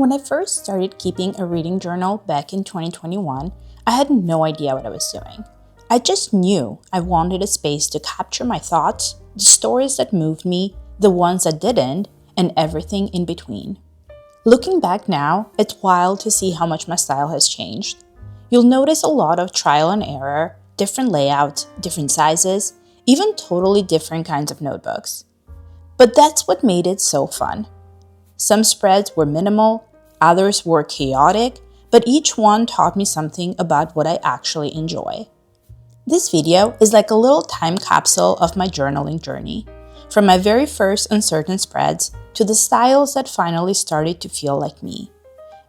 When I first started keeping a reading journal back in 2021, I had no idea what I was doing. I just knew I wanted a space to capture my thoughts, the stories that moved me, the ones that didn't, and everything in between. Looking back now, it's wild to see how much my style has changed. You'll notice a lot of trial and error, different layouts, different sizes, even totally different kinds of notebooks. But that's what made it so fun. Some spreads were minimal, others were chaotic, but each one taught me something about what I actually enjoy. This video is like a little time capsule of my journaling journey, from my very first uncertain spreads to the styles that finally started to feel like me.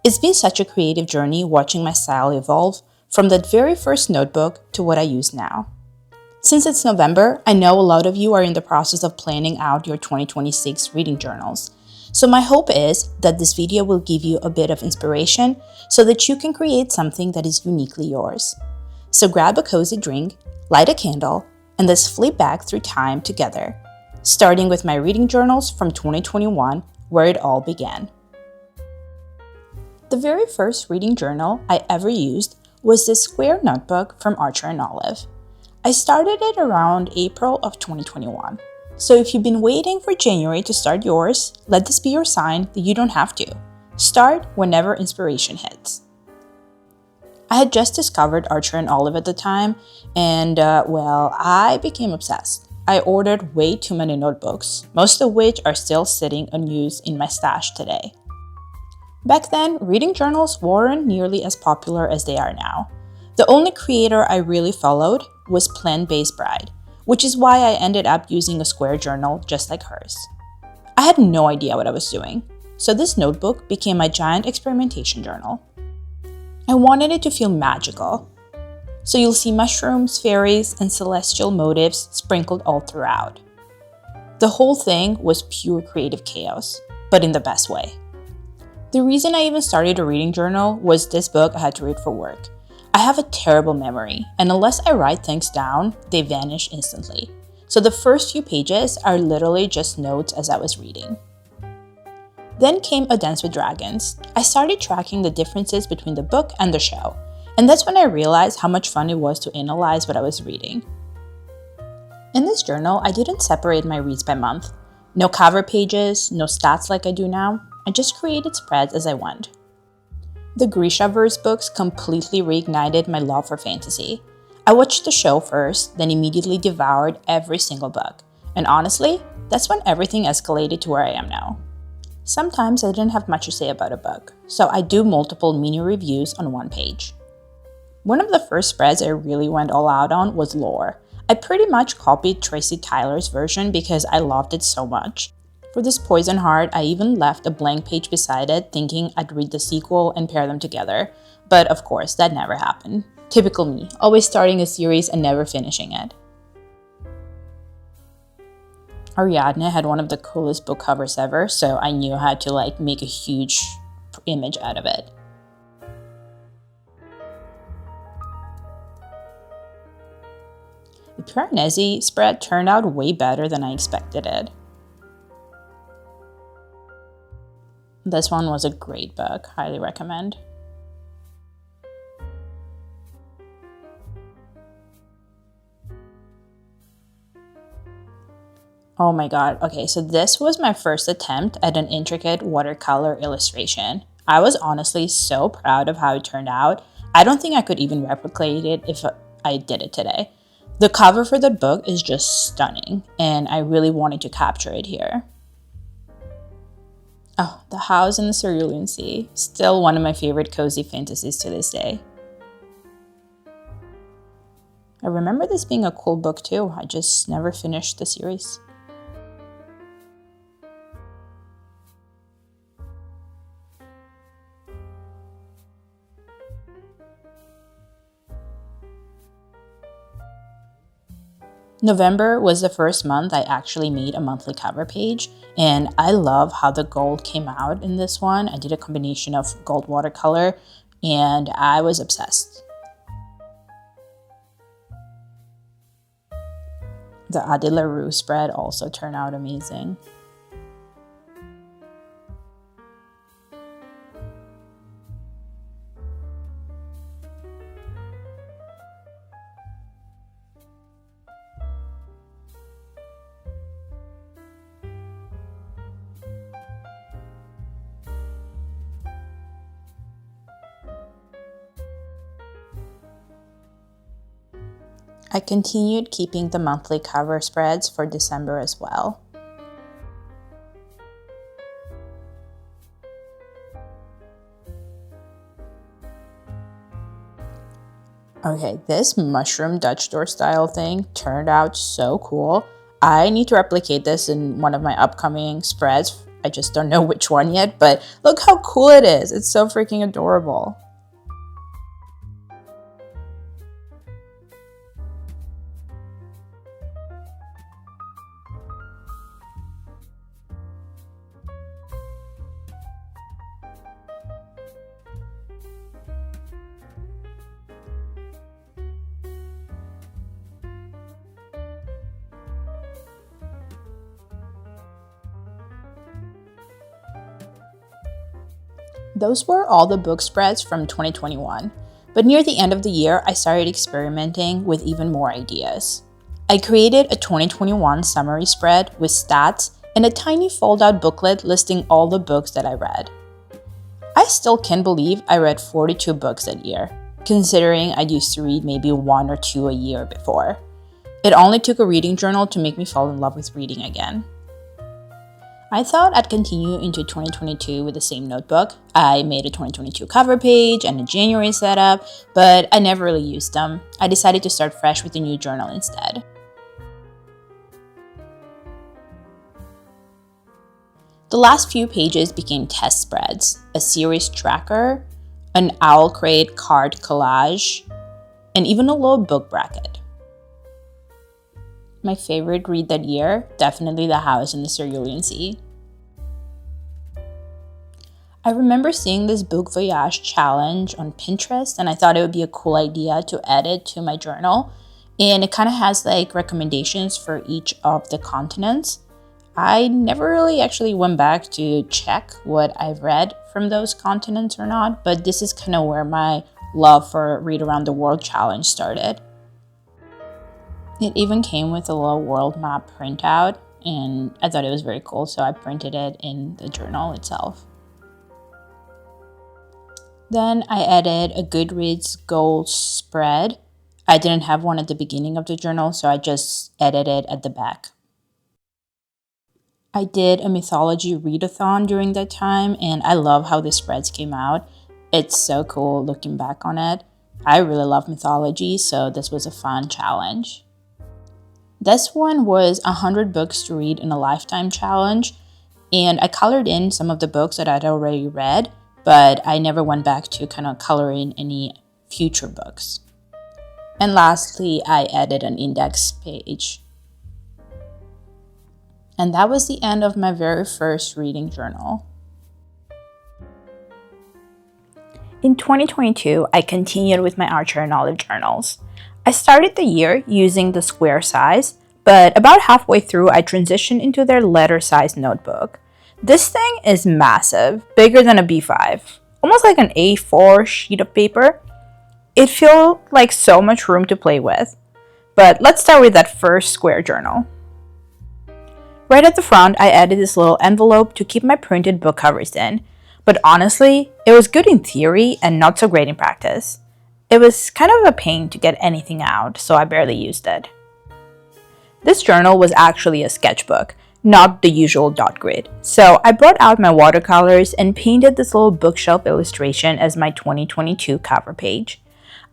It's been such a creative journey watching my style evolve from that very first notebook to what I use now. Since it's November, I know a lot of you are in the process of planning out your 2026 reading journals. So my hope is that this video will give you a bit of inspiration so that you can create something that is uniquely yours. So grab a cozy drink, light a candle, and let's flip back through time together, starting with my reading journals from 2021, where it all began. The very first reading journal I ever used was this square notebook from Archer & Olive. I started it around April of 2021. So if you've been waiting for January to start yours, let this be your sign that you don't have to. Start whenever inspiration hits. I had just discovered Archer & Olive at the time, and I became obsessed. I ordered way too many notebooks, most of which are still sitting unused in my stash today. Back then, reading journals weren't nearly as popular as they are now. The only creator I really followed was Plant-Based Bride, which is why I ended up using a square journal just like hers. I had no idea what I was doing, so this notebook became my giant experimentation journal. I wanted it to feel magical, so you'll see mushrooms, fairies, and celestial motifs sprinkled all throughout. The whole thing was pure creative chaos, but in the best way. The reason I even started a reading journal was this book I had to read for work. I have a terrible memory, and unless I write things down, they vanish instantly. So the first few pages are literally just notes as I was reading. Then came A Dance with Dragons. I started tracking the differences between the book and the show, and that's when I realized how much fun it was to analyze what I was reading. In this journal, I didn't separate my reads by month. No cover pages, no stats like I do now. I just created spreads as I went. The Grishaverse books completely reignited my love for fantasy. I watched the show first, then immediately devoured every single book. And honestly, that's when everything escalated to where I am now. Sometimes I didn't have much to say about a book, so I do multiple mini reviews on one page. One of the first spreads I really went all out on was lore. I pretty much copied Tracy Tyler's version because I loved it so much. For this Poison Heart, I even left a blank page beside it thinking I'd read the sequel and pair them together. But of course, that never happened. Typical me, always starting a series and never finishing it. Ariadne had one of the coolest book covers ever, so I knew how to make a huge image out of it. The Piranesi spread turned out way better than I expected it. This one was a great book, highly recommend. Oh my god, okay, so this was my first attempt at an intricate watercolor illustration. I was honestly so proud of how it turned out. I don't think I could even replicate it if I did it today. The cover for the book is just stunning, and I really wanted to capture it here. Oh, The House in the Cerulean Sea, still one of my favorite cozy fantasies to this day. I remember this being a cool book too, I just never finished the series. November was the first month I actually made a monthly cover page, and I love how the gold came out in this one. I did a combination of gold watercolor, and I was obsessed. The Ade LaRue spread also turned out amazing. I continued keeping the monthly cover spreads for December as well. Okay, this mushroom Dutch door style thing turned out so cool. I need to replicate this in one of my upcoming spreads. I just don't know which one yet, but look how cool it is. It's so freaking adorable. Those were all the book spreads from 2021, but near the end of the year, I started experimenting with even more ideas. I created a 2021 summary spread with stats and a tiny fold-out booklet listing all the books that I read. I still can't believe I read 42 books that year, considering I used to read maybe 1 or 2 a year before. It only took a reading journal to make me fall in love with reading again. I thought I'd continue into 2022 with the same notebook. I made a 2022 cover page and a January setup, but I never really used them. I decided to start fresh with a new journal instead. The last few pages became test spreads, a series tracker, an owl crate card collage, and even a little book bracket. My favorite read that year, definitely The House in the Cerulean Sea. I remember seeing this book voyage challenge on Pinterest, and I thought it would be a cool idea to add it to my journal. And it kind of has like recommendations for each of the continents. I never really actually went back to check what I've read from those continents or not, but this is kind of where my love for Read Around the World challenge started. It even came with a little world map printout, and I thought it was very cool, so I printed it in the journal itself. Then I added a Goodreads goals spread. I didn't have one at the beginning of the journal, so I just added it at the back. I did a mythology readathon during that time, and I love how the spreads came out. It's so cool looking back on it. I really love mythology, so this was a fun challenge. This one was 100 books to read in a lifetime challenge, and I colored in some of the books that I'd already read, but I never went back to kind of color in any future books. And lastly, I added an index page. And that was the end of my very first reading journal. In 2022, I continued with my Archer and Olive journals. I started the year using the square size, but about halfway through, I transitioned into their letter size notebook. This thing is massive, bigger than a B5, almost like an A4 sheet of paper. It felt like so much room to play with. But let's start with that first square journal. Right at the front, I added this little envelope to keep my printed book covers in. But honestly, it was good in theory and not so great in practice. It was kind of a pain to get anything out, so I barely used it. This journal was actually a sketchbook, not the usual dot grid. So I brought out my watercolors and painted this little bookshelf illustration as my 2022 cover page.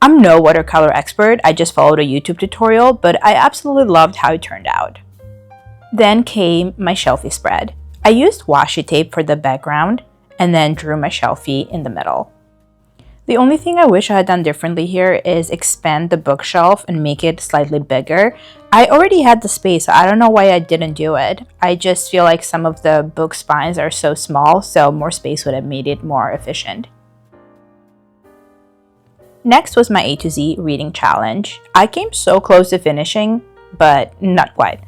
I'm no watercolor expert, I just followed a YouTube tutorial, but I absolutely loved how it turned out. Then came my shelfie spread. I used washi tape for the background and then drew my shelfie in the middle. The only thing I wish I had done differently here is expand the bookshelf and make it slightly bigger. I already had the space, so I don't know why I didn't do it. I just feel like some of the book spines are so small, so more space would have made it more efficient. Next was my A to Z reading challenge. I came so close to finishing, but not quite.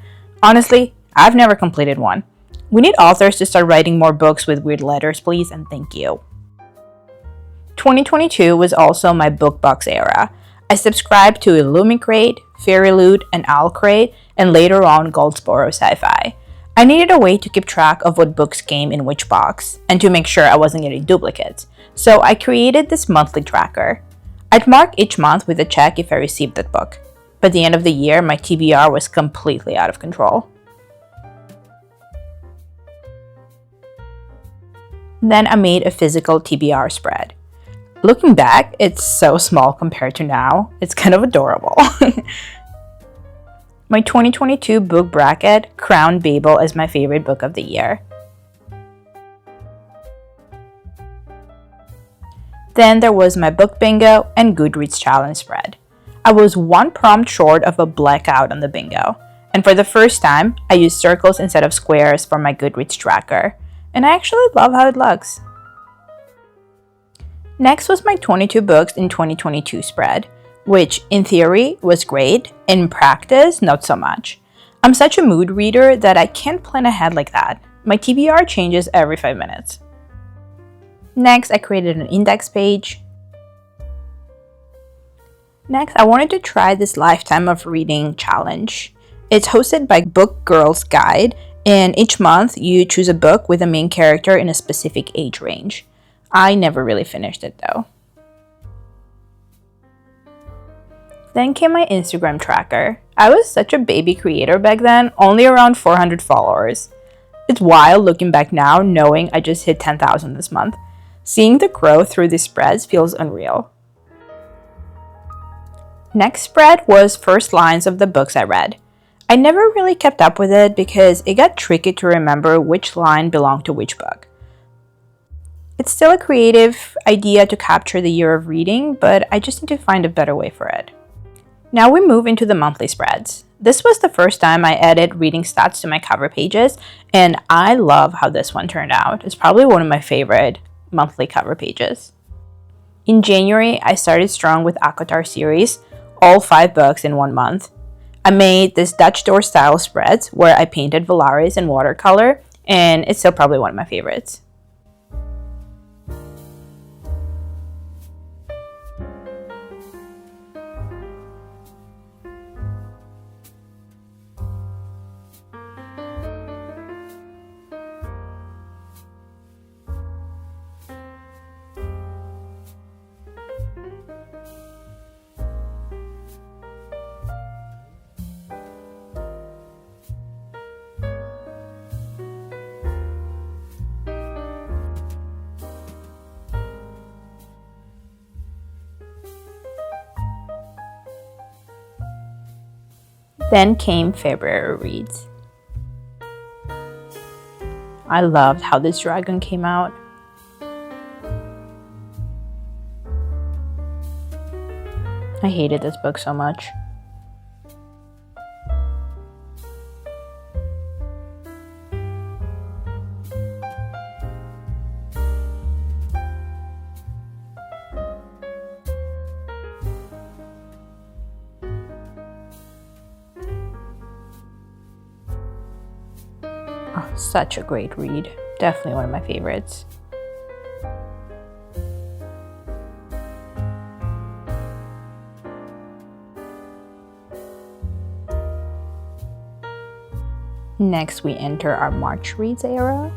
Honestly, I've never completed one. We need authors to start writing more books with weird letters, please, and thank you. 2022 was also my book box era. I subscribed to Illumicrate, Fairy Loot, and Owlcrate, and later on Goldsboro Sci-Fi. I needed a way to keep track of what books came in which box, and to make sure I wasn't getting duplicates. So I created this monthly tracker. I'd mark each month with a check if I received that book. By the end of the year, my TBR was completely out of control. Then I made a physical TBR spread. Looking back, it's so small compared to now. It's kind of adorable. My 2022 book bracket crowned Babel as my favorite book of the year. Then there was my book bingo and Goodreads challenge spread. I was one prompt short of a blackout on the bingo. And for the first time, I used circles instead of squares for my Goodreads tracker. And I actually love how it looks. Next was my 22 books in 2022 spread, which in theory was great, in practice not so much. I'm such a mood reader that I can't plan ahead like that. My TBR changes every 5 minutes. Next, I created an index page. Next, I wanted to try this Lifetime of Reading challenge. It's hosted by Book Girls Guide, and each month you choose a book with a main character in a specific age range. I never really finished it though. Then came my Instagram tracker. I was such a baby creator back then, only around 400 followers. It's wild looking back now, knowing I just hit 10,000 this month. Seeing the growth through these spreads feels unreal. Next spread was first lines of the books I read. I never really kept up with it because it got tricky to remember which line belonged to which book. It's still a creative idea to capture the year of reading, but I just need to find a better way for it. Now we move into the monthly spreads. This was the first time I added reading stats to my cover pages, and I love how this one turned out. It's probably one of my favorite monthly cover pages. In January, I started strong with ACOTAR series, all 5 books in 1 month. I made this Dutch door style spreads where I painted Valaris in watercolor, and it's still probably one of my favorites. Then came February reads. I loved how this dragon came out. I hated this book so much. Oh, such a great read. Definitely one of my favorites. Next, we enter our March reads era.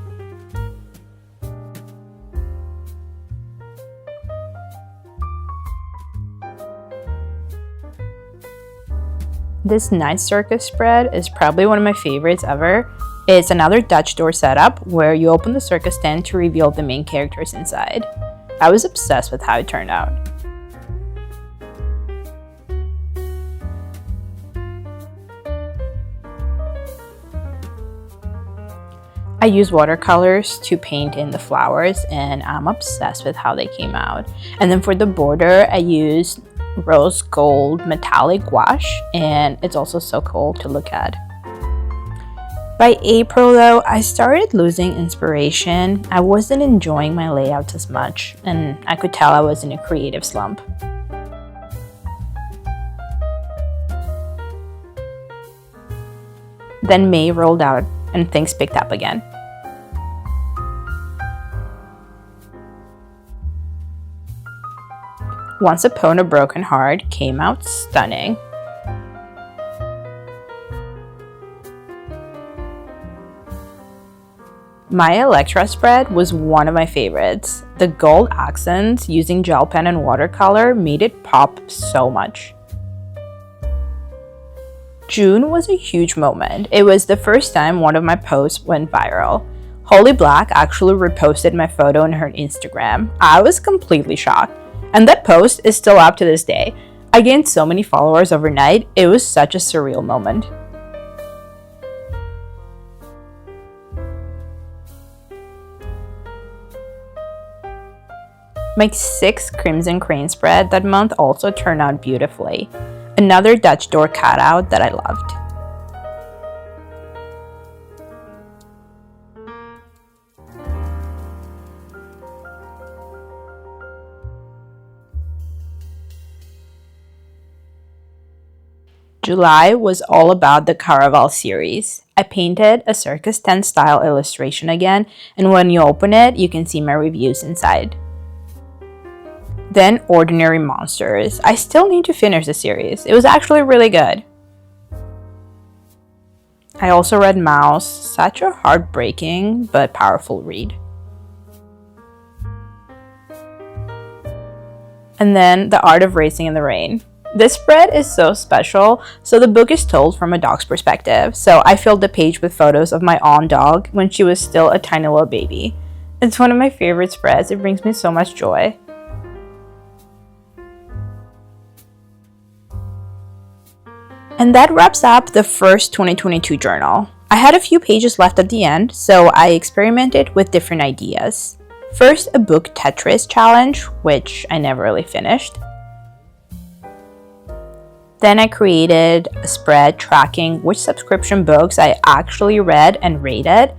This Night Circus spread is probably one of my favorites ever. It's another Dutch door setup where you open the circus tent to reveal the main characters inside. I was obsessed with how it turned out. I use watercolors to paint in the flowers, and I'm obsessed with how they came out. And then for the border, I used rose gold metallic gouache, and it's also so cool to look at. By April though, I started losing inspiration. I wasn't enjoying my layouts as much, and I could tell I was in a creative slump. Then May rolled out and things picked up again. Once Upon a Broken Heart came out stunning. My Electra spread was one of my favorites. The gold accents using gel pen and watercolor made it pop so much. June was a huge moment. It was the first time one of my posts went viral. Holly Black actually reposted my photo on her Instagram. I was completely shocked. And that post is still up to this day. I gained so many followers overnight. It was such a surreal moment. My 6th Crimson Crane spread that month also turned out beautifully. Another Dutch door cutout that I loved. July was all about the Caraval series. I painted a Circus 10 style illustration again, and when you open it, you can see my reviews inside. Then Ordinary Monsters. I still need to finish the series. It was actually really good. I also read Mouse, such a heartbreaking but powerful read. And then The Art of Racing in the Rain. This spread is so special. So the book is told from a dog's perspective. So I filled the page with photos of my own dog when she was still a tiny little baby. It's one of my favorite spreads. It brings me so much joy. And that wraps up the first 2022 journal. I had a few pages left at the end, so I experimented with different ideas. First, a book Tetris challenge, which I never really finished. Then I created a spread tracking which subscription books I actually read and rated.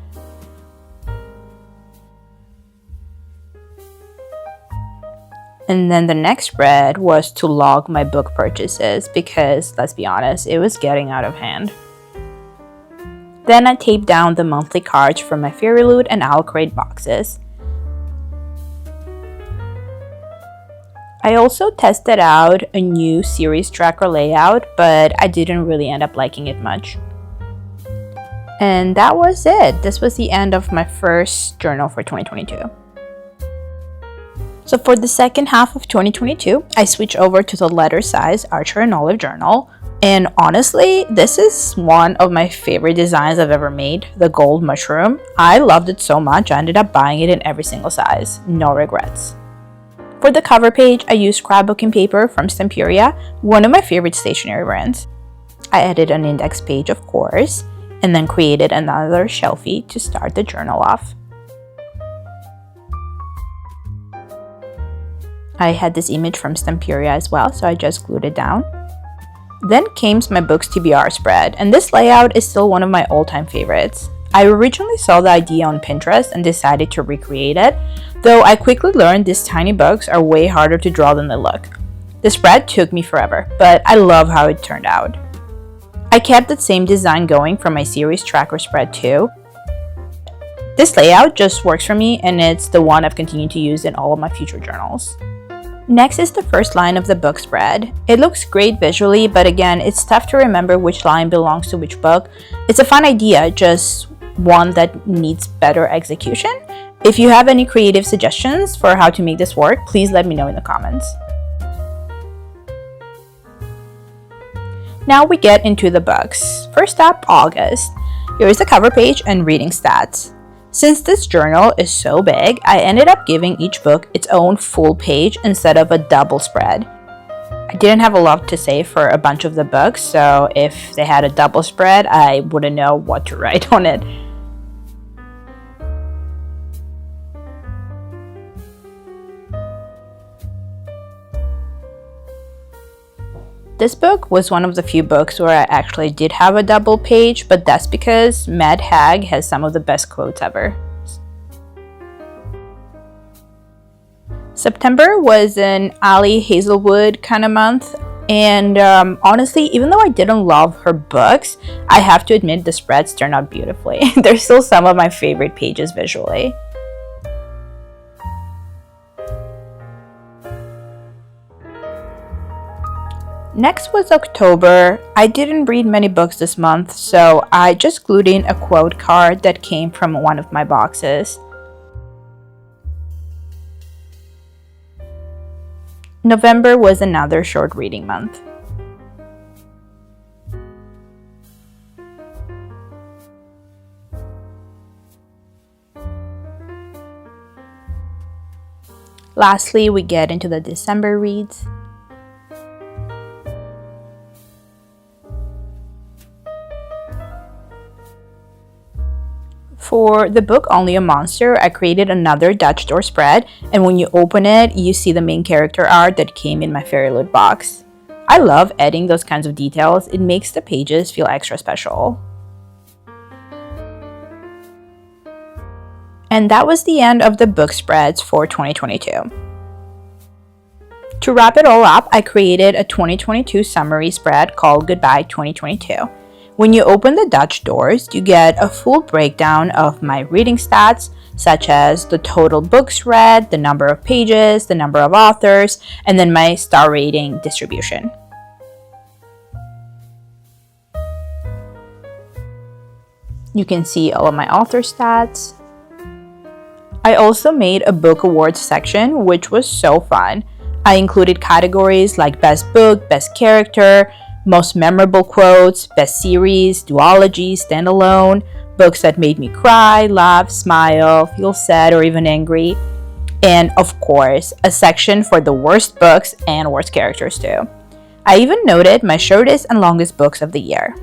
And then the next spread was to log my book purchases because, let's be honest, it was getting out of hand. Then I taped down the monthly cards from my Fairy Loot and Owl Crate boxes. I also tested out a new series tracker layout, but I didn't really end up liking it much. And that was it. This was the end of my first journal for 2022. So for the second half of 2022, I switched over to the letter size Archer and Olive journal. And honestly, this is one of my favorite designs I've ever made, the gold mushroom. I loved it so much, I ended up buying it in every single size. No regrets. For the cover page, I used scrapbooking paper from Stamperia, one of my favorite stationery brands. I added an index page, of course, and then created another shelfie to start the journal off. I had this image from Stamperia as well, so I just glued it down. Then came my books TBR spread, and this layout is still one of my all-time favorites. I originally saw the idea on Pinterest and decided to recreate it, though I quickly learned these tiny books are way harder to draw than they look. The spread took me forever, but I love how it turned out. I kept that same design going for my series tracker spread too. This layout just works for me, and it's the one I've continued to use in all of my future journals. Next is the first line of the book spread. It looks great visually, but again, it's tough to remember which line belongs to which book. It's a fun idea, just one that needs better execution. If you have any creative suggestions for how to make this work, please let me know in the comments. Now we get into the books. First up, August. Here is the cover page and reading stats. Since this journal is so big, I ended up giving each book its own full page instead of a double spread. I didn't have a lot to say for a bunch of the books, so if they had a double spread, I wouldn't know what to write on it. This book was one of the few books where I actually did have a double page, but that's because Mad Hag has some of the best quotes ever. September was an Ali Hazelwood kind of month, and honestly, even though I didn't love her books, I have to admit the spreads turned out beautifully. They're still some of my favorite pages visually. Next was October. I didn't read many books this month, so I just glued in a quote card that came from one of my boxes. November was another short reading month. Lastly, we get into the December reads. For the book Only a Monster, I created another Dutch door spread, and when you open it, you see the main character art that came in my fairy loot box. I love adding those kinds of details. It makes the pages feel extra special. And that was the end of the book spreads for 2022. To wrap it all up, I created a 2022 summary spread called Goodbye 2022. When you open the Dutch doors, you get a full breakdown of my reading stats, such as the total books read, the number of pages, the number of authors, and then my star rating distribution. You can see all of my author stats. I also made a book awards section, which was so fun. I included categories like best book, best character, most memorable quotes, best series, duology, standalone, books that made me cry, laugh, smile, feel sad, or even angry. And of course, a section for the worst books and worst characters too. I even noted my shortest and longest books of the year.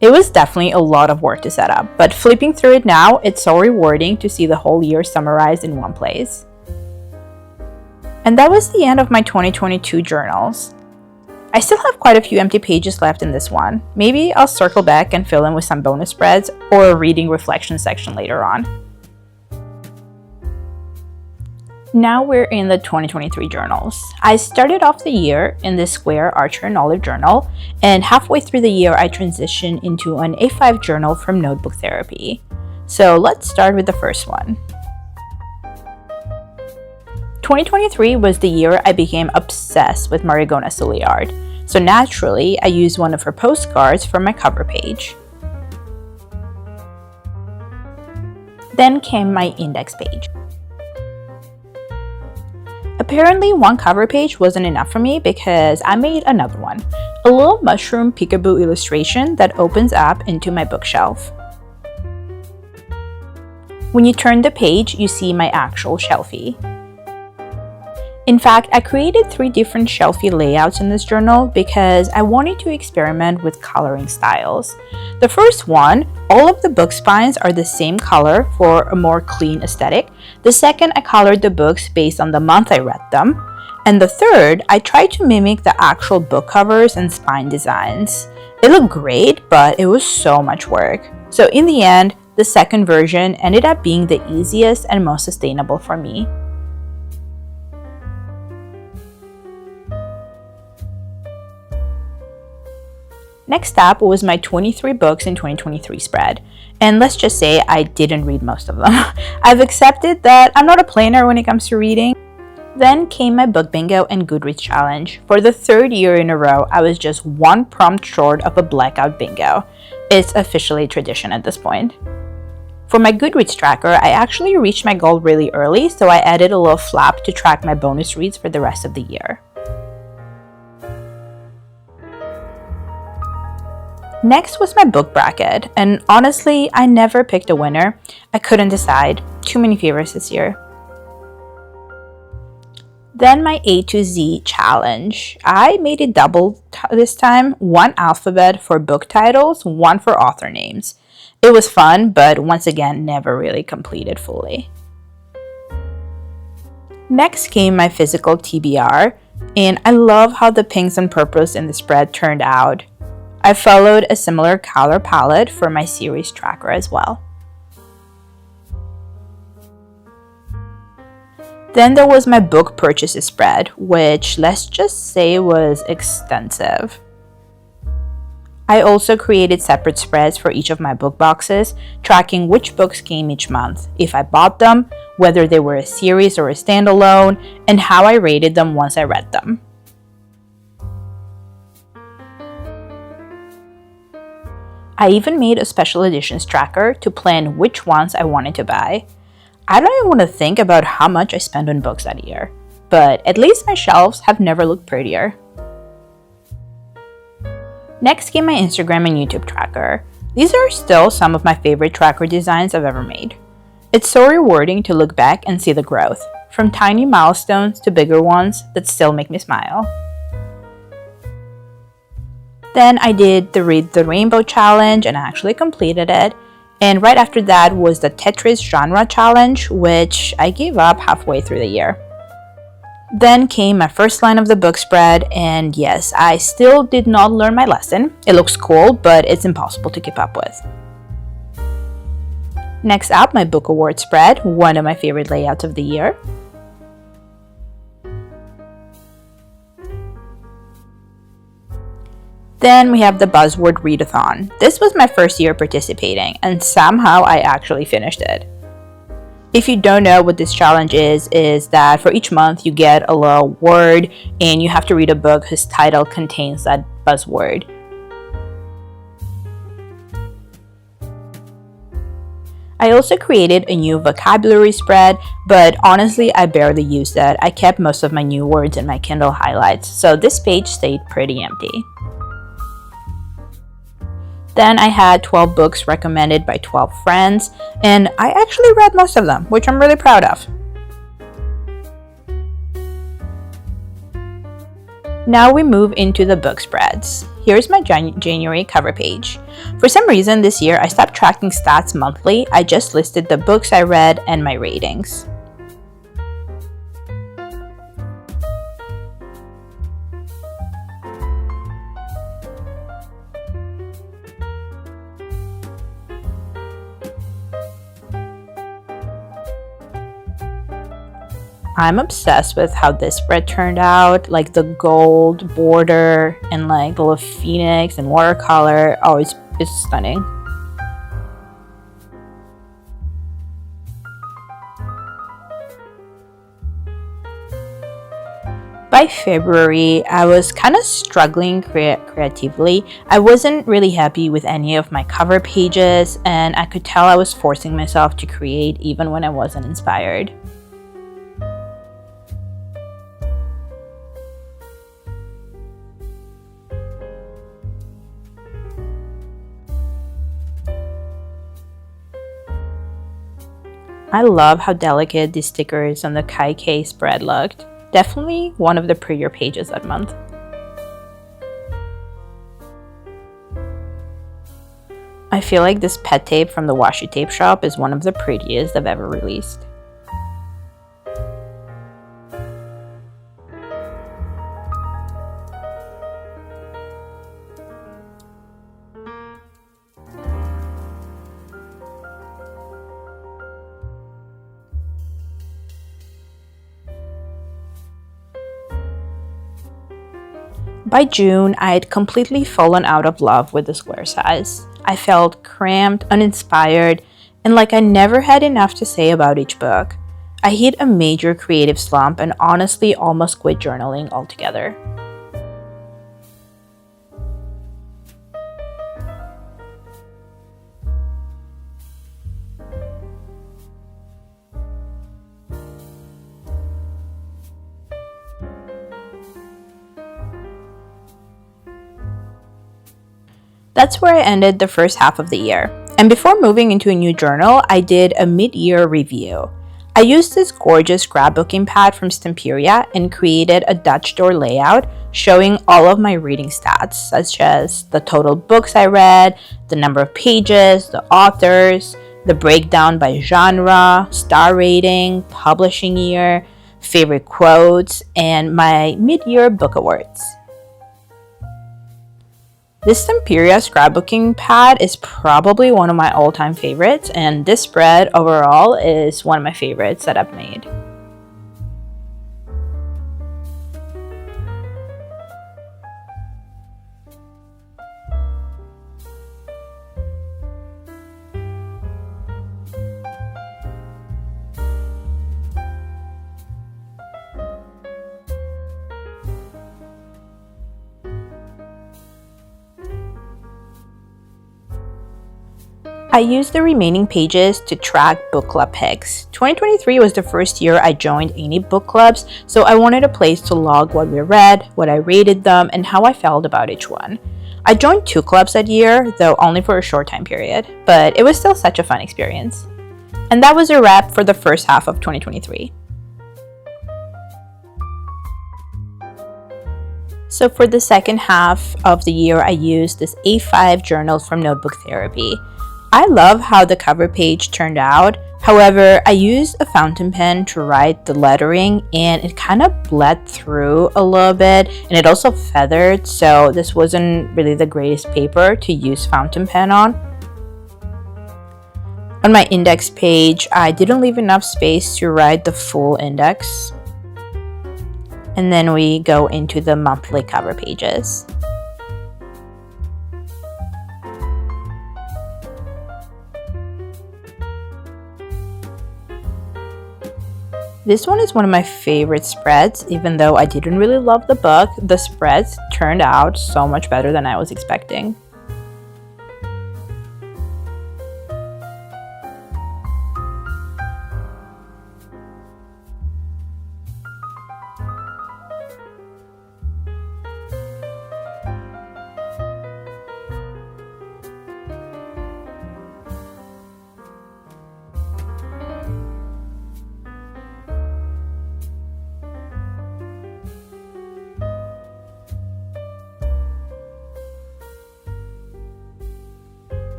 It was definitely a lot of work to set up, but flipping through it now, it's so rewarding to see the whole year summarized in one place. And that was the end of my 2022 journals. I still have quite a few empty pages left in this one. Maybe I'll circle back and fill in with some bonus spreads or a reading reflection section later on. Now we're in the 2023 journals. I started off the year in this square Archer and Olive journal, and halfway through the year I transitioned into an A5 journal from Notebook Therapy. So let's start with the first one. 2023 was the year I became obsessed with Marigona Sully art, so naturally I used one of her postcards for my cover page. Then came my index page. Apparently one cover page wasn't enough for me because I made another one, a little mushroom peekaboo illustration that opens up into my bookshelf. When you turn the page, you see my actual shelfie. In fact, I created 3 different shelfie layouts in this journal because I wanted to experiment with coloring styles. The first one, all of the book spines are the same color for a more clean aesthetic. The second, I colored the books based on the month I read them. And the third, I tried to mimic the actual book covers and spine designs. It looked great, but it was so much work. So in the end, the second version ended up being the easiest and most sustainable for me. Next up was my 23 books in 2023 spread, and let's just say I didn't read most of them. I've accepted that I'm not a planner when it comes to reading. Then came my book bingo and Goodreads challenge. For the 3rd year in a row, I was just one prompt short of a blackout bingo. It's officially tradition at this point. For my Goodreads tracker, I actually reached my goal really early, so I added a little flap to track my bonus reads for the rest of the year. Next was my book bracket, and honestly, I never picked a winner. I couldn't decide. Too many favorites this year. Then my A to Z challenge. I made it double this time, 1 alphabet for book titles, 1 for author names. It was fun, but once again, never really completed fully. Next came my physical TBR, and I love how the pinks and purples in the spread turned out. I followed a similar color palette for my series tracker as well. Then there was my book purchases spread, which let's just say was extensive. I also created separate spreads for each of my book boxes, tracking which books came each month, if I bought them, whether they were a series or a standalone, and how I rated them once I read them. I even made a special editions tracker to plan which ones I wanted to buy. I don't even want to think about how much I spent on books that year, but at least my shelves have never looked prettier. Next came my Instagram and YouTube tracker. These are still some of my favorite tracker designs I've ever made. It's so rewarding to look back and see the growth, from tiny milestones to bigger ones that still make me smile. Then I did the Read the Rainbow challenge and I actually completed it. And right after that was the Tetris genre challenge, which I gave up halfway through the year. Then came my first line of the book spread, and yes, I still did not learn my lesson. It looks cool, but it's impossible to keep up with. Next up, my book award spread, one of my favorite layouts of the year. Then we have the Buzzword Readathon. This was my first year participating, and somehow I actually finished it. If you don't know what this challenge is that for each month you get a little word and you have to read a book whose title contains that buzzword. I also created a new vocabulary spread, but honestly I barely used it. I kept most of my new words in my Kindle highlights, so this page stayed pretty empty. Then I had 12 books recommended by 12 friends, and I actually read most of them, which I'm really proud of. Now we move into the book spreads. Here's my January cover page. For some reason this year I stopped tracking stats monthly. I just listed the books I read and my ratings. I'm obsessed with how this spread turned out, like the gold border and like the little phoenix and watercolor. Oh, it's stunning. By February, I was kind of struggling creatively. I wasn't really happy with any of my cover pages, and I could tell I was forcing myself to create even when I wasn't inspired. I love how delicate these stickers on the Kai spread looked. Definitely one of the prettier pages that month. I feel like this pet tape from the washi tape shop is one of the prettiest I've ever released. By June, I had completely fallen out of love with the square size. I felt cramped, uninspired, and like I never had enough to say about each book. I hit a major creative slump and honestly almost quit journaling altogether. That's where I ended the first half of the year. And before moving into a new journal, I did a mid-year review. I used this gorgeous scrapbooking pad from Stamperia and created a Dutch door layout showing all of my reading stats, such as the total books I read, the number of pages, the authors, the breakdown by genre, star rating, publishing year, favorite quotes, and my mid-year book awards. This Stamperia scrapbooking pad is probably one of my all-time favorites, and this spread overall is one of my favorites that I've made. I used the remaining pages to track book club picks. 2023 was the first year I joined any book clubs, so I wanted a place to log what we read, what I rated them, and how I felt about each one. I joined 2 clubs that year, though only for a short time period, but it was still such a fun experience. And that was a wrap for the first half of 2023. So for the second half of the year, I used this A5 journal from Notebook Therapy. I love how the cover page turned out. However, I used a fountain pen to write the lettering and it kind of bled through a little bit, and it also feathered, so this wasn't really the greatest paper to use fountain pen on. On my index page, I didn't leave enough space to write the full index. And then we go into the monthly cover pages. This one is one of my favorite spreads. Even though I didn't really love the book, the spreads turned out so much better than I was expecting.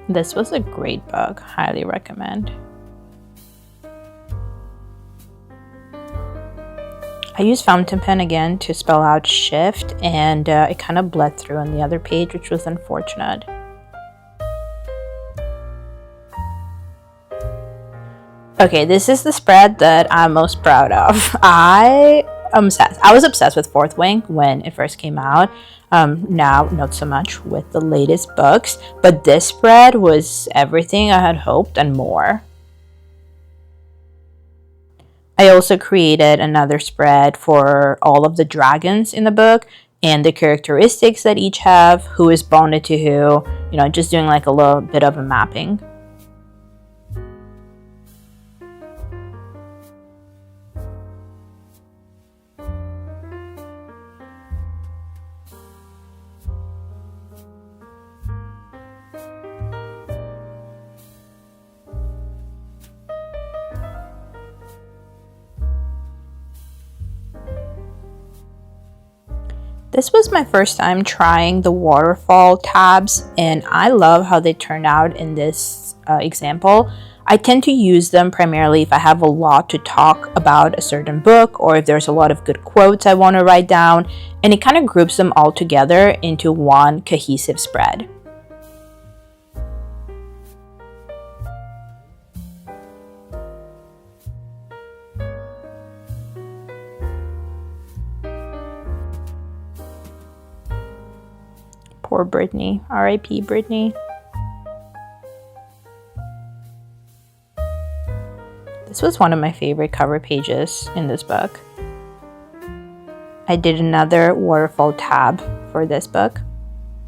This was a great book, highly recommend. I used fountain pen again to spell out shift, and it kind of bled through on the other page, which was unfortunate. Okay, this is the spread that I'm most proud of. I was obsessed with Fourth Wing when it first came out. Now, not so much with the latest books, but this spread was everything I had hoped and more. I also created another spread for all of the dragons in the book and the characteristics that each have, who is bonded to who, just doing like a little bit of a mapping. This was my first time trying the waterfall tabs, and I love how they turned out in this example. I tend to use them primarily if I have a lot to talk about a certain book, or if there's a lot of good quotes I want to write down, and it kind of groups them all together into one cohesive spread. Poor Brittany. R.I.P. Brittany. This was one of my favorite cover pages in this book. I did another waterfall tab for this book.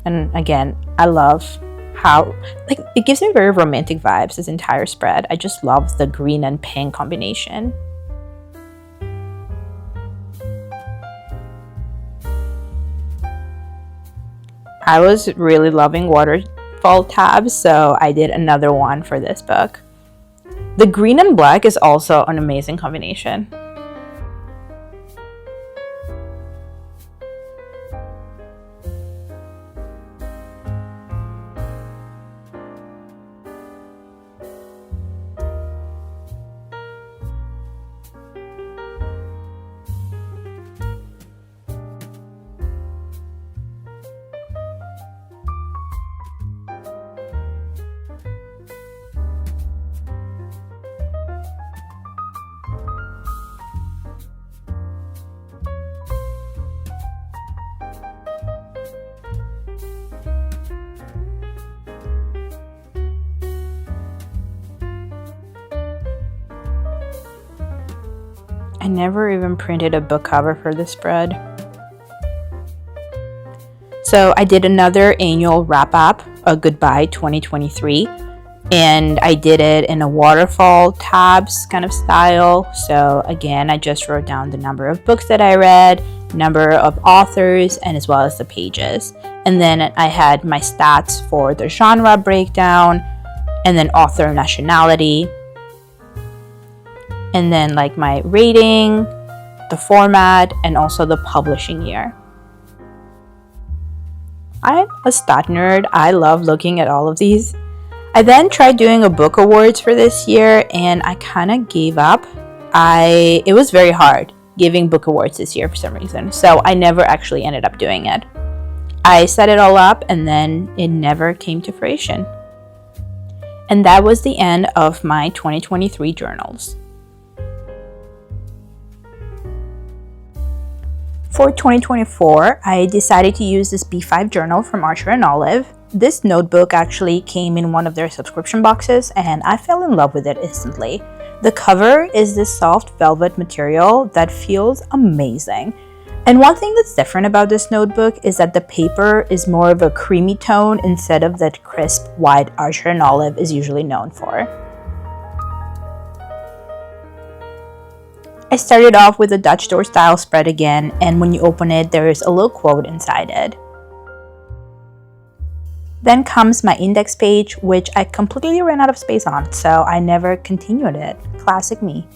And again, I love how, it gives me very romantic vibes, this entire spread. I just love the green and pink combination. I was really loving waterfall tabs, so I did another one for this book. The green and black is also an amazing combination. I never even printed a book cover for this spread. So I did another annual wrap-up, a Goodbye 2023, and I did it in a waterfall tabs kind of style. So again, I just wrote down the number of books that I read, number of authors, and as well as the pages. And then I had my stats for the genre breakdown, and then author nationality. and then like my rating, the format, and also the publishing year. I'm a stat nerd. I love looking at all of these. I then tried doing a book awards for this year and I kind of gave up. It was very hard giving book awards this year for some reason, so I never actually ended up doing it. I set it all up and then it never came to fruition. And that was the end of my 2023 journals. For 2024, I decided to use this B5 journal from Archer and Olive. This notebook actually came in one of their subscription boxes and I fell in love with it instantly. The cover is this soft velvet material that feels amazing. And one thing that's different about this notebook is that the paper is more of a creamy tone instead of that crisp white Archer and Olive is usually known for. I started off with a Dutch door style spread again, and when you open it, there is a little quote inside it. Then comes my index page, which I completely ran out of space on, so I never continued it. Classic me.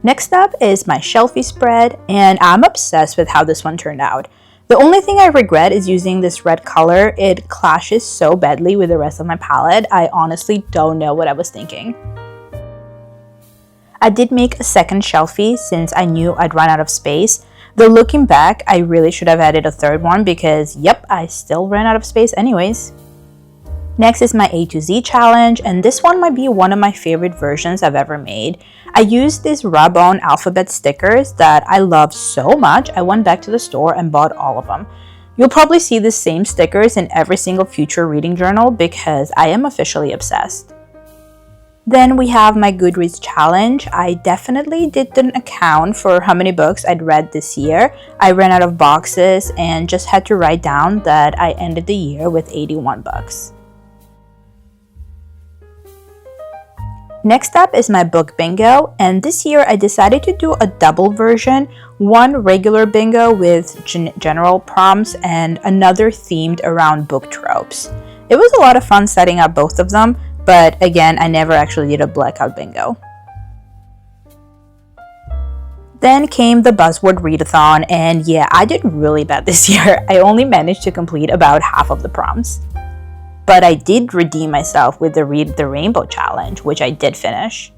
Next up is my shelfie spread, and I'm obsessed with how this one turned out. The only thing I regret is using this red color. It clashes so badly with the rest of my palette. I honestly don't know what I was thinking. I did make a second shelfie since I knew I'd run out of space. Though looking back, I really should have added a third one because, yep, I still ran out of space anyways. Next is my A to Z challenge, and this one might be one of my favorite versions I've ever made. I used these rub-on alphabet stickers that I love so much, I went back to the store and bought all of them. You'll probably see the same stickers in every single future reading journal because I am officially obsessed. Then we have my Goodreads challenge. I definitely didn't account for how many books I'd read this year. I ran out of boxes and just had to write down that I ended the year with 81 books. Next up is my book bingo, and this year I decided to do a double version, one regular bingo with general prompts and another themed around book tropes. It was a lot of fun setting up both of them, but again, I never actually did a blackout bingo. Then came the buzzword readathon, and yeah, I did really bad this year. I only managed to complete about half of the prompts. But I did redeem myself with the Read the Rainbow challenge, which I did finish.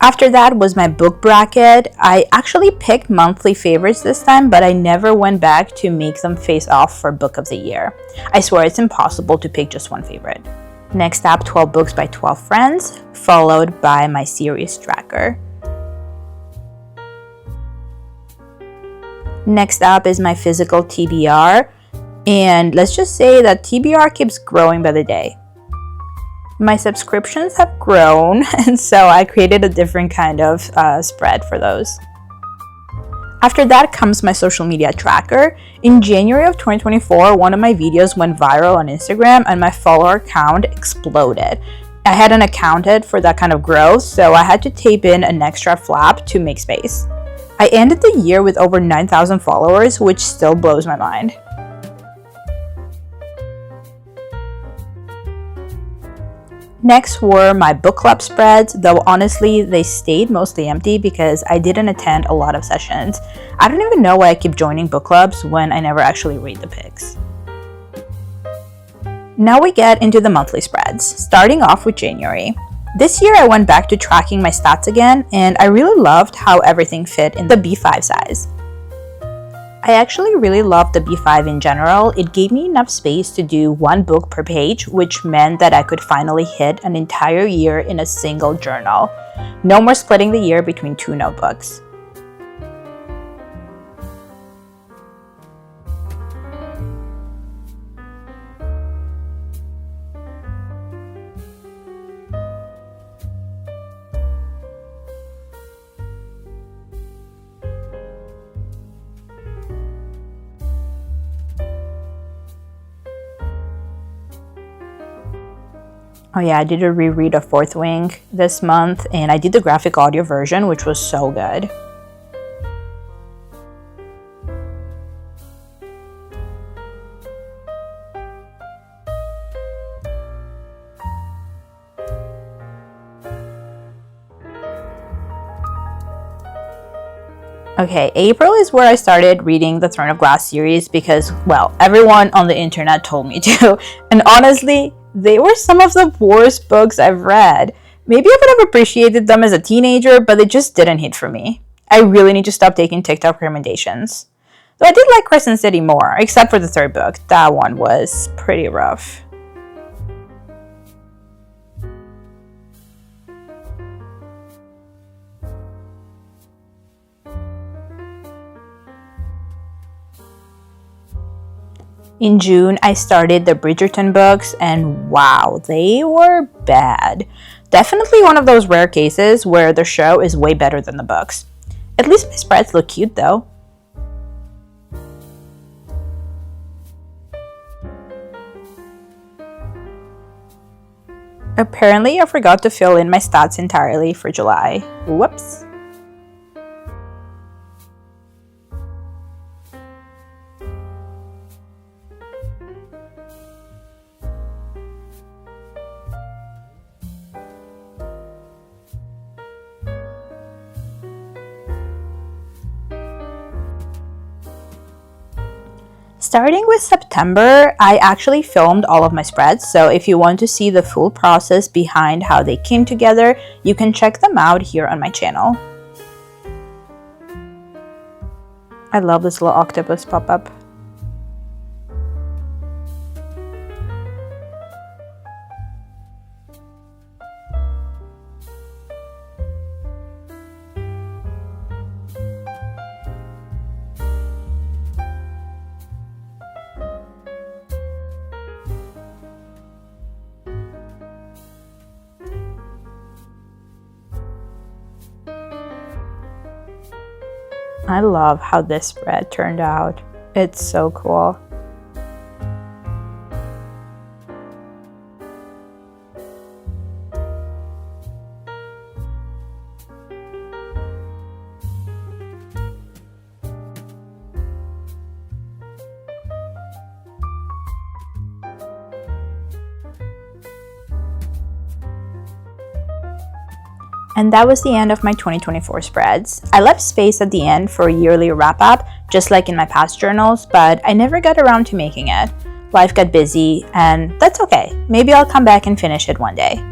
After that was my book bracket. I actually picked monthly favorites this time, but I never went back to make them face off for book of the year. I swear it's impossible to pick just one favorite. Next up, 12 books by 12 friends, followed by my series tracker. Next up is my physical TBR. And let's just say that TBR keeps growing by the day. My subscriptions have grown, and so I created a different kind of spread for those. After that comes my social media tracker. In January of 2024, one of my videos went viral on Instagram and my follower count exploded. I hadn't accounted for that kind of growth, so I had to tape in an extra flap to make space. I ended the year with over 9,000 followers, which still blows my mind. Next were my book club spreads, though honestly they stayed mostly empty because I didn't attend a lot of sessions. I don't even know why I keep joining book clubs when I never actually read the picks. Now we get into the monthly spreads, starting off with January. This year I went back to tracking my stats again, and I really loved how everything fit in the B5 size. I actually really loved the B5 in general. It gave me enough space to do one book per page, which meant that I could finally hit an entire year in a single journal. No more splitting the year between two notebooks. Oh yeah, I did a reread of Fourth Wing this month, and I did the graphic audio version, which was so good. Okay, April is where I started reading the Throne of Glass series because, well, everyone on the internet told me to. And honestly, they were some of the worst books I've read. Maybe I would have appreciated them as a teenager, but they just didn't hit for me. I really need to stop taking TikTok recommendations. Though I did like Crescent City more, except for the third book. That one was pretty rough. In June, I started the Bridgerton books, and wow, they were bad. Definitely one of those rare cases where the show is way better than the books. At least my spreads look cute though. Apparently, I forgot to fill in my stats entirely for July. Whoops. Starting with September, I actually filmed all of my spreads, so if you want to see the full process behind how they came together, you can check them out here on my channel. I love this little octopus pop-up. I love how this spread turned out. It's so cool. And that was the end of my 2024 spreads. I left space at the end for a yearly wrap-up, just like in my past journals, but I never got around to making it. Life got busy, and that's okay. Maybe I'll come back and finish it one day.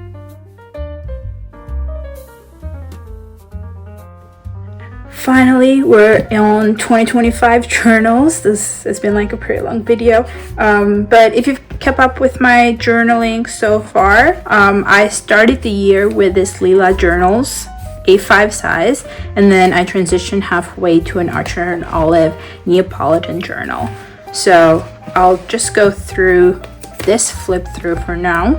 Finally, we're on 2025 journals. This has been like a pretty long video, but if you've kept up with my journaling so far, I started the year with this LeelaJournals A5 size, and then I transitioned halfway to an Archer and Olive Neapolitan journal. So I'll just go through this flip through for now.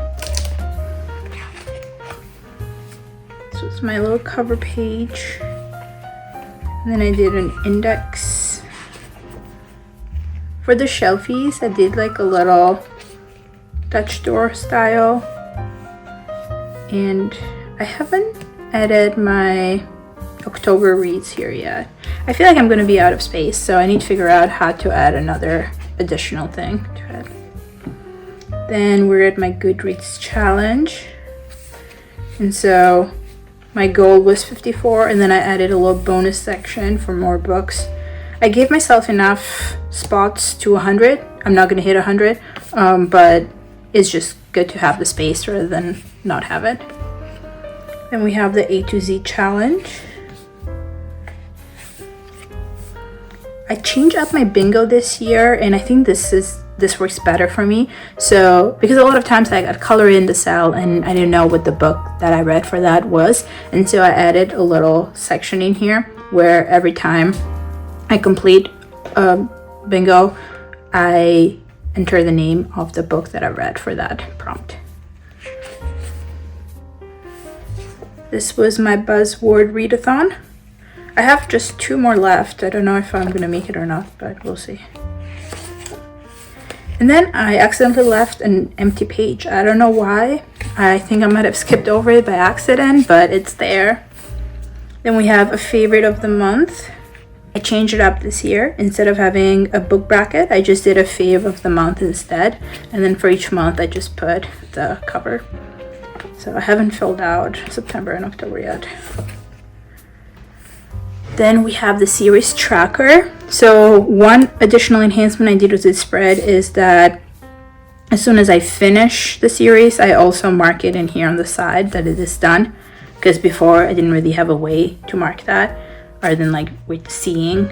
So it's my little cover page. And then I did an index. For the shelfies, I did like a little Dutch door style. And I haven't added my October reads here yet. I feel like I'm gonna be out of space, so I need to figure out how to add another additional thing to it. Then we're at my Goodreads challenge. And so my goal was 54, and then I added a little bonus section for more books. I gave myself enough spots to 100. I'm not going to hit 100, but it's just good to have the space rather than not have it. Then we have the A to Z challenge. I changed up my bingo this year, and I think this works better for me. So because a lot of times I got color in the cell and I didn't know what the book that I read for that was, and so I added a little section in here where every time I complete a bingo, I enter the name of the book that I read for that prompt. This was my buzzword readathon. I have just 2 more left. I don't know if I'm gonna make it or not, but we'll see. And then I accidentally left an empty page. I don't know why. I think I might have skipped over it by accident, but it's there. Then we have a favorite of the month. I changed it up this year. Instead of having a book bracket, I just did a fave of the month instead. And then for each month, I just put the cover. So I haven't filled out September and October yet. Then we have the series tracker. So one additional enhancement I did with this spread is that as soon as I finish the series, I also mark it in here on the side that it is done. Because before I didn't really have a way to mark that other than like with seeing.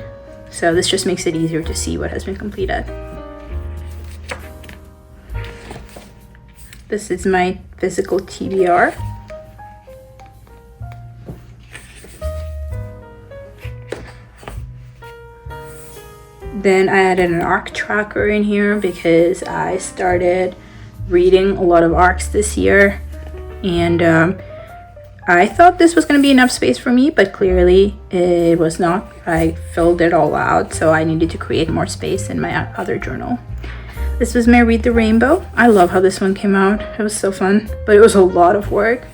So this just makes it easier to see what has been completed. This is my physical TBR. Then I added an arc tracker in here because I started reading a lot of arcs this year, and I thought this was going to be enough space for me, but clearly it was not. I filled it all out, so I needed to create more space in my other journal. This was my Read the Rainbow. I love how this one came out. It was so fun, but it was a lot of work.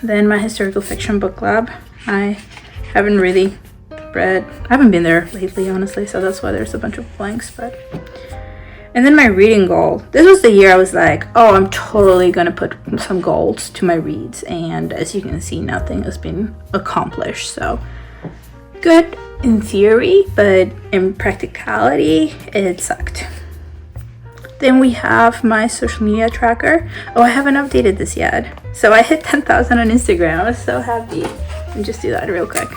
Then my historical fiction book club. I haven't really read, I haven't been there lately, honestly, so that's why there's a bunch of blanks. But and then my reading goal. This was the year I was like, oh, I'm totally gonna put some goals to my reads, and as you can see, nothing has been accomplished. So good in theory, but in practicality it sucked. Then we have my social media tracker. Oh, I haven't updated this yet. So I hit 10,000 on Instagram. I was so happy. Let me just do that real quick.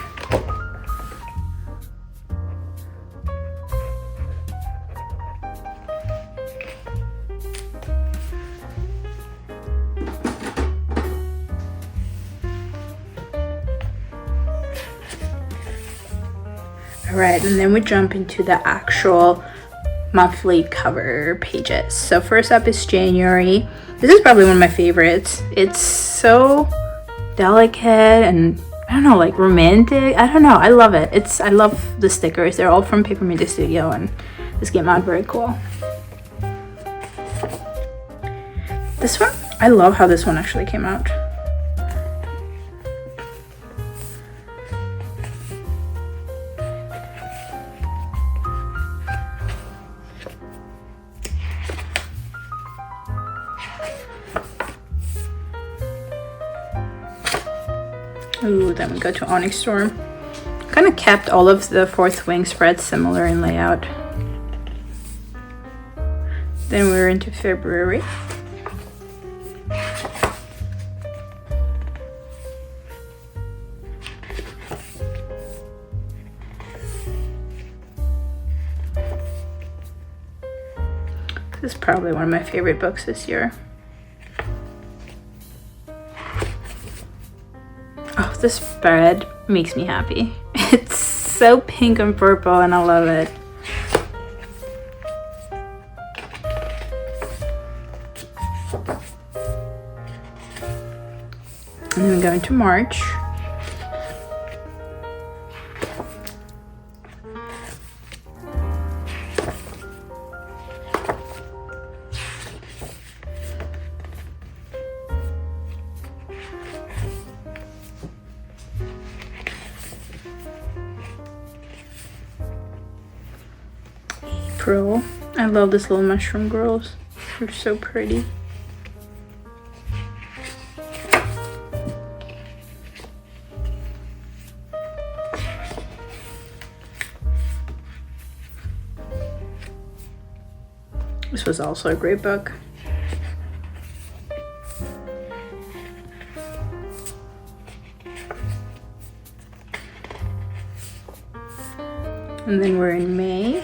Alright, and then we jump into the actual monthly cover pages. So first up is January. This is probably one of my favorites. It's so delicate and I don't know, like romantic. I don't know, I love it. I love the stickers. They're all from Paper Media Studio, and this came out very cool. This one, I love how this one actually came out. Ooh, then we go to Onyx Storm. Kind of kept all of the Fourth Wing spreads similar in layout. Then we're into February. This is probably one of my favorite books this year. Oh, this spread makes me happy. It's so pink and purple and I love it. And then we go into March. April. I love this little mushroom girls. They're so pretty. This was also a great book. And then we're in May.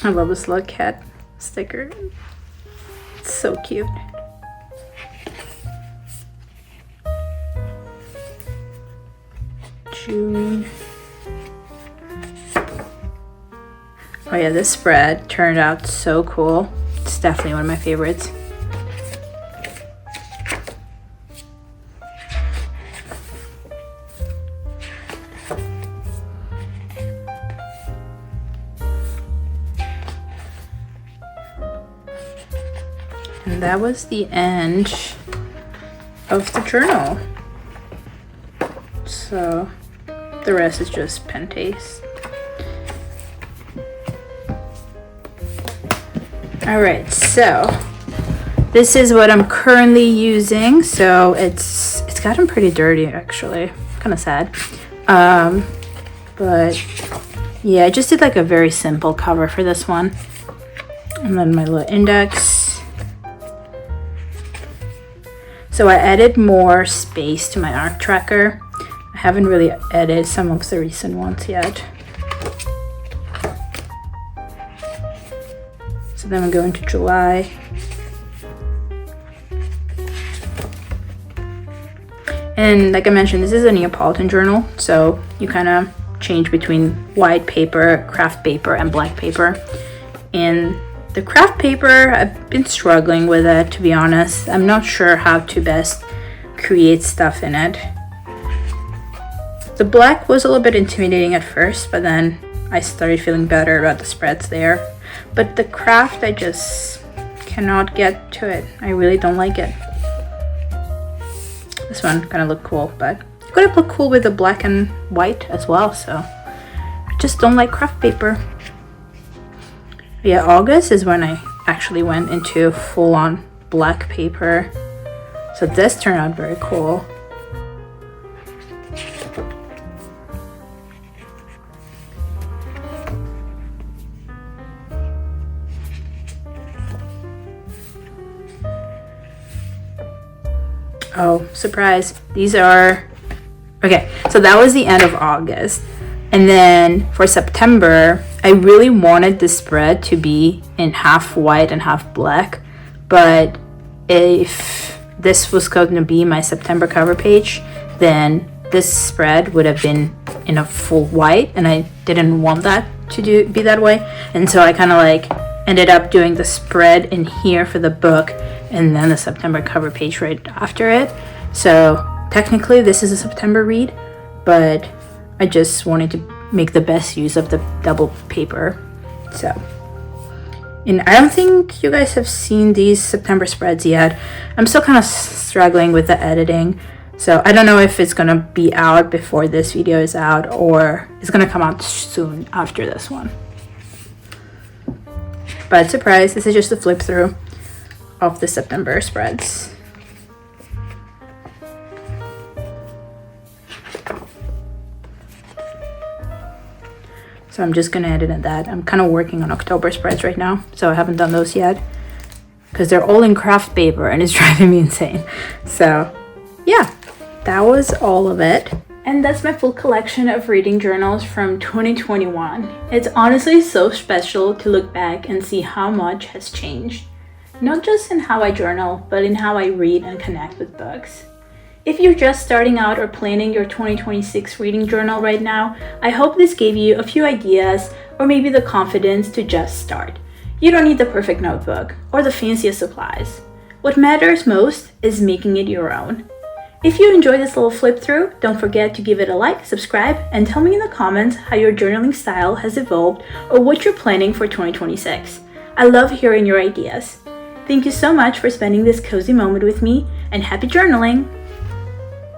I love this little cat sticker. It's so cute. June. Oh yeah, this spread turned out so cool. It's definitely one of my favorites. And that was the end of the journal. So the rest is just pen paste. Alright, so this is what I'm currently using. So it's gotten pretty dirty actually. Kind of sad. But yeah, I just did like a very simple cover for this one. And then my little index. So I added more space to my art tracker. I haven't really added some of the recent ones yet. So then we go into July. And like I mentioned, this is a Neapolitan journal, so you kind of change between white paper, craft paper, and black paper. And the craft paper, I've been struggling with it, to be honest. I'm not sure how to best create stuff in it. The black was a little bit intimidating at first, but then I started feeling better about the spreads there. But the craft, I just cannot get to it. I really don't like it. This one kind of looked cool, but it could have looked cool with the black and white as well, so I just don't like craft paper. Yeah, August is when I actually went into full-on black paper. So this turned out very cool. Oh, surprise. These are... Okay, so that was the end of August. And then for September, I really wanted the spread to be in half white and half black. But if this was going to be my September cover page, then this spread would have been in a full white. And I didn't want that to be that way. And so I kind of like ended up doing the spread in here for the book, and then the September cover page right after it. So technically this is a September read, but I just wanted to make the best use of the double paper. So, and I don't think you guys have seen these September spreads yet. I'm still kind of struggling with the editing, so I don't know if it's gonna be out before this video is out, or it's gonna come out soon after this one. But surprise, this is just a flip through of the September spreads. So I'm just gonna edit that. I'm kind of working on October spreads right now, so I haven't done those yet because they're all in craft paper and it's driving me insane. So yeah, that was all of it. And that's my full collection of reading journals from 2021. It's honestly so special to look back and see how much has changed. Not just in how I journal, but in how I read and connect with books. If you're just starting out or planning your 2026 reading journal right now, I hope this gave you a few ideas or maybe the confidence to just start. You don't need the perfect notebook or the fanciest supplies. What matters most is making it your own. If you enjoyed this little flip through, don't forget to give it a like, subscribe, and tell me in the comments how your journaling style has evolved or what you're planning for 2026. I love hearing your ideas. Thank you so much for spending this cozy moment with me, and happy journaling!